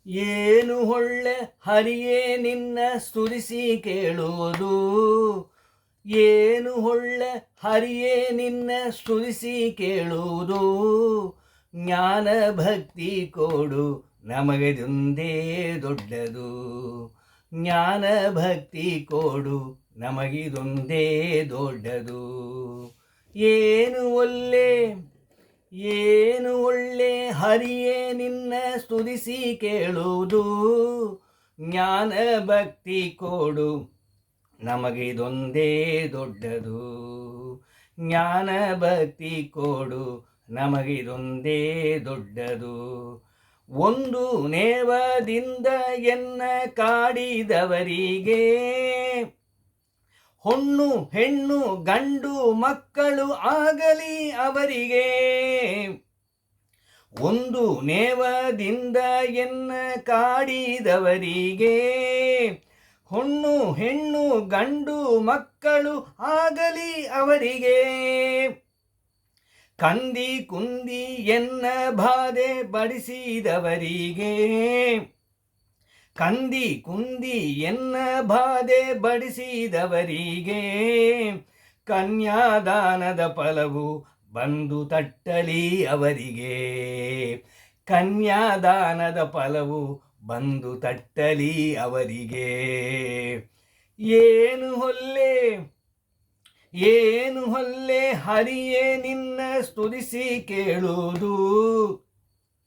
ಏನು ಒಳ್ಳೆ ಹರಿಯೇ ನಿನ್ನ ಸ್ತುತಿಸಿ ಕೇಳುವುದು. ಏನು ಒಳ್ಳೆ ಹರಿಯೇ ನಿನ್ನ ಸ್ತುತಿಸಿ ಕೇಳುವುದು. ಜ್ಞಾನ ಭಕ್ತಿ ಕೊಡು ನಮಗಿದೊಂದೇ ದೊಡ್ಡದು. ಜ್ಞಾನ ಭಕ್ತಿ ಕೊಡು ನಮಗಿದೊಂದೇ ದೊಡ್ಡದು. ಏನು ಒಳ್ಳೆ ಹರಿಯೇ ನಿನ್ನ ಸ್ತುತಿಸಿ ಕೇಳುವುದು. ಜ್ಞಾನ ಭಕ್ತಿ ಕೊಡು ನಮಗಿದೊಂದೇ ದೊಡ್ಡದು. ಜ್ಞಾನ ಭಕ್ತಿ ಕೊಡು ನಮಗಿದೊಂದೇ ದೊಡ್ಡದು. ಒಂದು ನೇವದಿಂದ ಎನ್ನ ಕಾಡಿದವರಿಗೆ ಹೊಣ್ಣು ಹೆಣ್ಣು ಗಂಡು ಮಕ್ಕಳು ಆಗಲಿ ಅವರಿಗೆ. ಒಂದು ನೇವದಿಂದ ಎನ್ನ ಕಾಡಿದವರಿಗೆ ಹೊಣ್ಣು ಹೆಣ್ಣು ಗಂಡು ಮಕ್ಕಳು ಆಗಲಿ ಅವರಿಗೆ. ಕಂದಿ ಕುಂದಿ ಎನ್ನ ಬಾಧೆ ಬಡಿಸಿದವರಿಗೆ ಕಂದಿ ಕುಂದಿ ಎನ್ನ ಬಾಧೆ ಬಡಿಸಿದವರಿಗೆ ಕನ್ಯಾದಾನದ ಫಲವು ಬಂದು ತಟ್ಟಲಿ ಅವರಿಗೆ. ಕನ್ಯಾದಾನದ ಫಲವು ಬಂದು ತಟ್ಟಲಿ ಅವರಿಗೆ. ಏನು ಹೊಲ್ಲೆ ಹರಿಯೇ ನಿನ್ನ ಸ್ತುತಿಸಿ ಕೇಳುವುದು.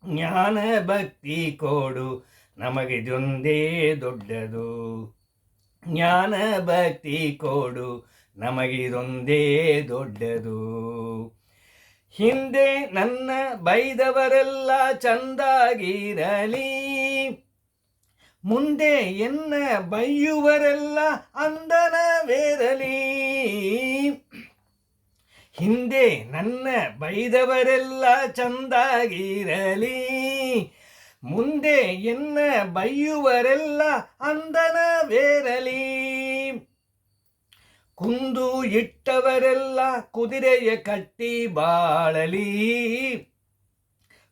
ಜ್ಞಾನ ಭಕ್ತಿ ಕೊಡು ನಮಗಿದೊಂದೇ ದೊಡ್ಡದು. ಜ್ಞಾನ ಭಕ್ತಿ ಕೊಡು ನಮಗಿದೊಂದೇ ದೊಡ್ಡದು. ಹಿಂದೆ ನನ್ನ ಬೈದವರೆಲ್ಲ ಚಂದಾಗಿರಲಿ, ಮುಂದೆ ಎನ್ನ ಬೈಯುವರೆಲ್ಲ ಅಂದನವೇರಲಿ. ಹಿಂದೆ ನನ್ನ ಬೈದವರೆಲ್ಲ ಚಂದಾಗಿರಲಿ, ಮುಂದೆ ಎನ್ನ ಬೈಯುವರೆಲ್ಲ ಅಂದನವೇರಲಿ. ಕುಂದು ಇಟ್ಟವರೆಲ್ಲ ಕುದುರೆಯ ಕಟ್ಟಿ ಬಾಳಲಿ,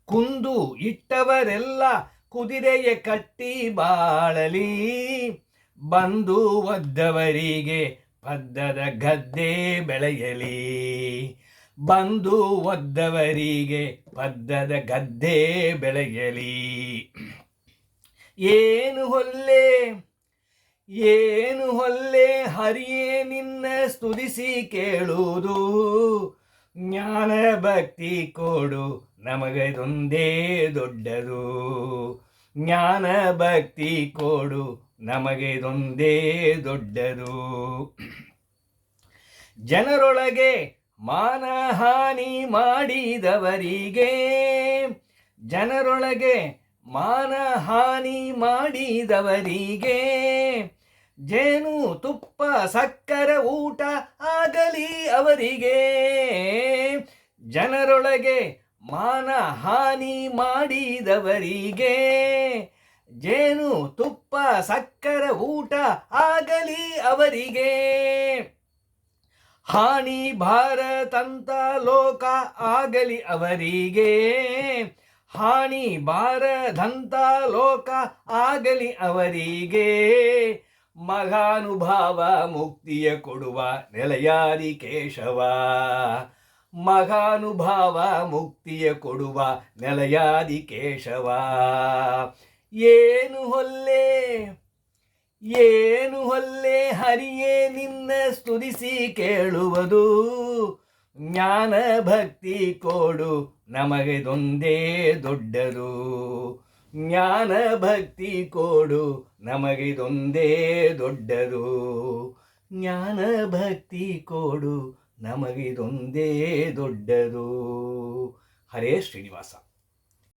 ಕುಂದು ಇಟ್ಟವರೆಲ್ಲ ಕುದುರೆಯ ಕಟ್ಟಿ ಬಾಳಲಿ. ಬಂದು ಒದ್ದವರಿಗೆ ಪದ್ದದ ಗದ್ದೆ ಬೆಳೆಯಲಿ, ಬಂದು ಒದ್ದವರಿಗೆ ಪದ್ದದ ಗದ್ದೆ ಬೆಳೆಯಲಿ. ಏನು ಹೊಲ್ಲೆ ಹರಿಯೇ ನಿನ್ನ ಸ್ತುತಿಸಿ ಕೇಳುವುದು. ಜ್ಞಾನ ಭಕ್ತಿ ಕೊಡು ನಮಗದೊಂದೇ ದೊಡ್ಡದು. ಜ್ಞಾನ ಭಕ್ತಿ ಕೊಡು ನಮಗಿದೊಂದೇ ದೊಡ್ಡದು. ಜನರೊಳಗೆ ಮಾನಹಾನಿ ಮಾಡಿದವರಿಗೆ, ಜನರೊಳಗೆ ಮಾನಹಾನಿ ಮಾಡಿದವರಿಗೆ ಜೇನು ತುಪ್ಪ ಸಕ್ಕರೆ ಊಟ ಆಗಲಿ ಅವರಿಗೆ. ಜನರೊಳಗೆ ಮಾನಹಾನಿ ಮಾಡಿದವರಿಗೆ ಜೇನು ತುಪ್ಪ ಸಕ್ಕರೆ ಊಟ ಆಗಲಿ ಅವರಿಗೆ. ಹಾನಿ ಭಾರತಂತ ಲೋಕ ಆಗಲಿ ಅವರಿಗೆ, ಹಾನಿ ಬಾರದಂತ ಲೋಕ ಆಗಲಿ ಅವರಿಗೆ. ಮಹಾನುಭಾವ ಮುಕ್ತಿಯ ಕೊಡುವ ನೆಲೆಯಾದಿ ಕೇಶವ, ಮಹಾನುಭಾವ ಮುಕ್ತಿಯ ಕೊಡುವ ನೆಲೆಯಾದಿ ಕೇಶವ. ಏನು ಹೊಲ್ಲೆ ಹರಿಯೇ ನಿನ್ನ ಸ್ತುತಿಸಿ ಕೇಳುವುದು. ಜ್ಞಾನ ಭಕ್ತಿ ಕೊಡು ನಮಗಿದೊಂದೇ ದೊಡ್ಡದು. ಜ್ಞಾನ ಭಕ್ತಿ ಕೊಡು ನಮಗಿದೊಂದೇ ದೊಡ್ಡದು. ಜ್ಞಾನ ಭಕ್ತಿ ಕೊಡು ನಮಗಿದೊಂದೇ ದೊಡ್ಡದು. ಹರೇ ಶ್ರೀನಿವಾಸ.